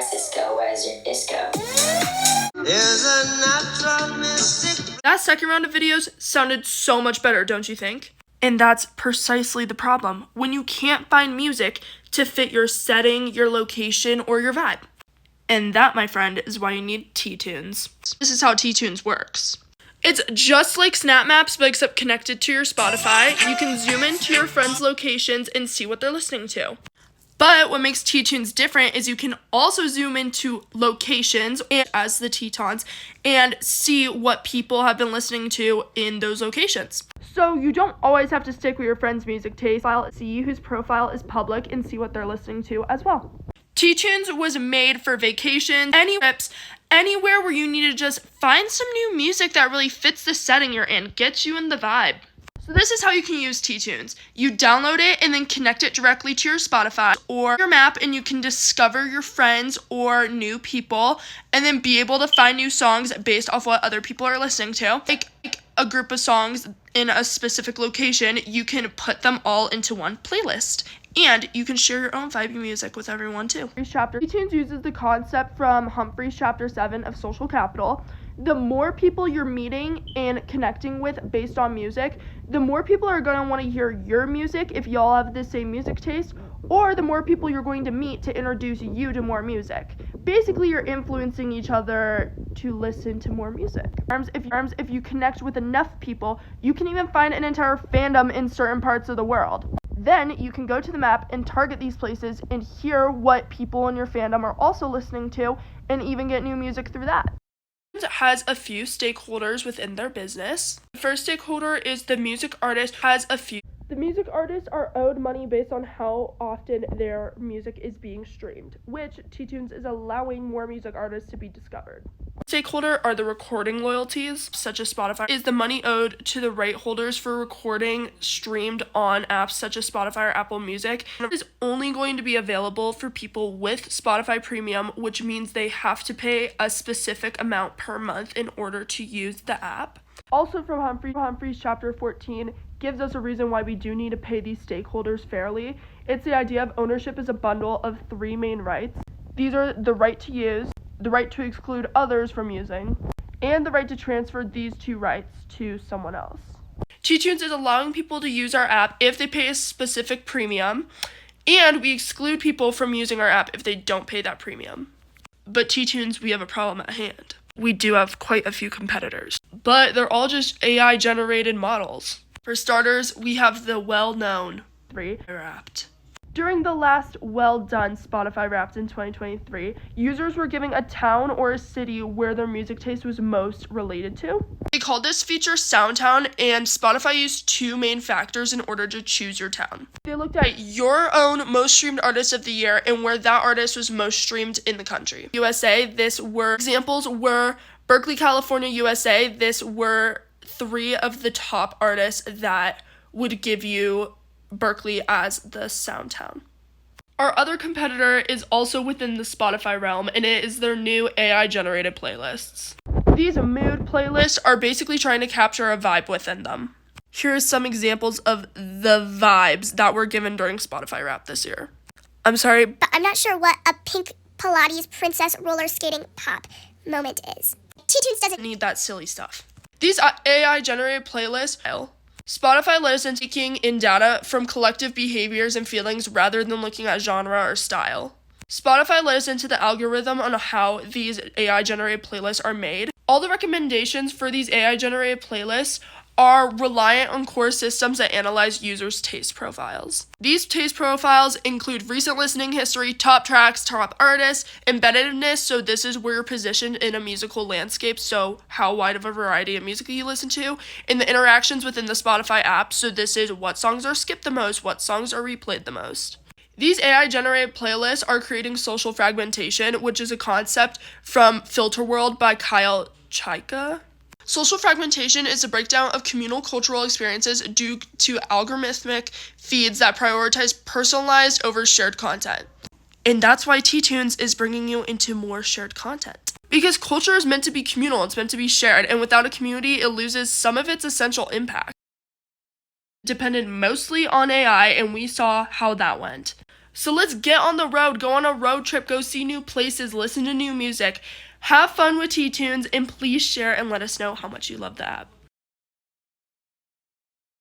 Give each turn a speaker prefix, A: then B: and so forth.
A: Francisco, where's your disco?
B: That second round of videos sounded so much better, don't you think? And that's precisely the problem, when you can't find music to fit your setting, your location, or your vibe. And that, my friend, is why you need T-Tunes. This is how T-Tunes works. It's just like Snap Maps, but except connected to your Spotify. You can zoom into your friends' locations and see what they're listening to. But what makes T-Tunes different is you can also zoom into locations as the Tetons and see what people have been listening to in those locations. So you don't always have to stick with your friend's music taste. See whose profile is public and see what they're listening to as well. T-Tunes was made for vacations, any trips, anywhere where you need to just find some new music that really fits the setting you're in, gets you in the vibe. So this is how you can use T-Tunes. You download it and then connect it directly to your Spotify or your map, and you can discover your friends or new people and then be able to find new songs based off what other people are listening to. Like a group of songs in a specific location, you can put them all into one playlist. And you can share your own vibey music with everyone too. T-Tunes uses the concept from Humphrey's Chapter 7 of Social Capital. The more people you're meeting and connecting with based on music, the more people are going to want to hear your music if y'all have the same music taste, or the more people you're going to meet to introduce you to more music. Basically, you're influencing each other to listen to more music. If you connect with enough people, you can even find an entire fandom in certain parts of the world. Then you can go to the map and target these places and hear what people in your fandom are also listening to and even get new music through that. It has a few stakeholders within their business. The first stakeholder is the music artist. The music artists are owed money based on how often their music is being streamed, which T-Tunes is allowing more music artists to be discovered. Stakeholder are the recording royalties, such as Spotify, is the money owed to the right holders for recording streamed on apps such as Spotify or Apple Music. It is only going to be available for people with Spotify Premium, which means they have to pay a specific amount per month in order to use the app. Also from Humphrey's Chapter 14 gives us a reason why we do need to pay these stakeholders fairly. It's the idea of ownership as a bundle of three main rights. These are the right to use, the right to exclude others from using, and the right to transfer these two rights to someone else. T-Tunes is allowing people to use our app if they pay a specific premium, and we exclude people from using our app if they don't pay that premium. But T-Tunes, we have a problem at hand. We do have quite a few competitors, but they're all just AI-generated models. For starters, we have the well-known Wrapped. During the last well-done Spotify Wrapped in 2023, users were giving a town or a city where their music taste was most related to. They called this feature Soundtown, and Spotify used two main factors in order to choose your town. They looked at your own most streamed artist of the year and where that artist was most streamed in the country. Examples were Berkeley, California, USA. This were three of the top artists that would give you Berkeley as the sound town. Our other competitor is also within the Spotify realm, and it is their new AI-generated playlists. These mood playlists are basically trying to capture a vibe within them. Here are some examples of the vibes that were given during Spotify Wrapped this year. I'm sorry,
C: but I'm not sure what a pink Pilates princess roller skating pop moment is. T-Tunes doesn't
B: need that silly stuff. These AI-generated playlists, Spotify lives in taking in data from collective behaviors and feelings rather than looking at genre or style. Spotify lives into the algorithm on how these AI-generated playlists are made. All the recommendations for these AI-generated playlists are reliant on core systems that analyze users' taste profiles. These taste profiles include recent listening history, top tracks, top artists, embeddedness, so this is where you're positioned in a musical landscape, so how wide of a variety of music you listen to, and the interactions within the Spotify app, so this is what songs are skipped the most, what songs are replayed the most. These AI-generated playlists are creating social fragmentation, which is a concept from Filter World by Kyle Chaika. Social fragmentation is a breakdown of communal cultural experiences due to algorithmic feeds that prioritize personalized over shared content. And that's why T-Tunes is bringing you into more shared content. Because culture is meant to be communal, it's meant to be shared, and without a community, it loses some of its essential impact. Depended mostly on AI, and we saw how that went. So let's get on the road, go on a road trip, go see new places, listen to new music, have fun with T-Tunes, and please share and let us know how much you love the app.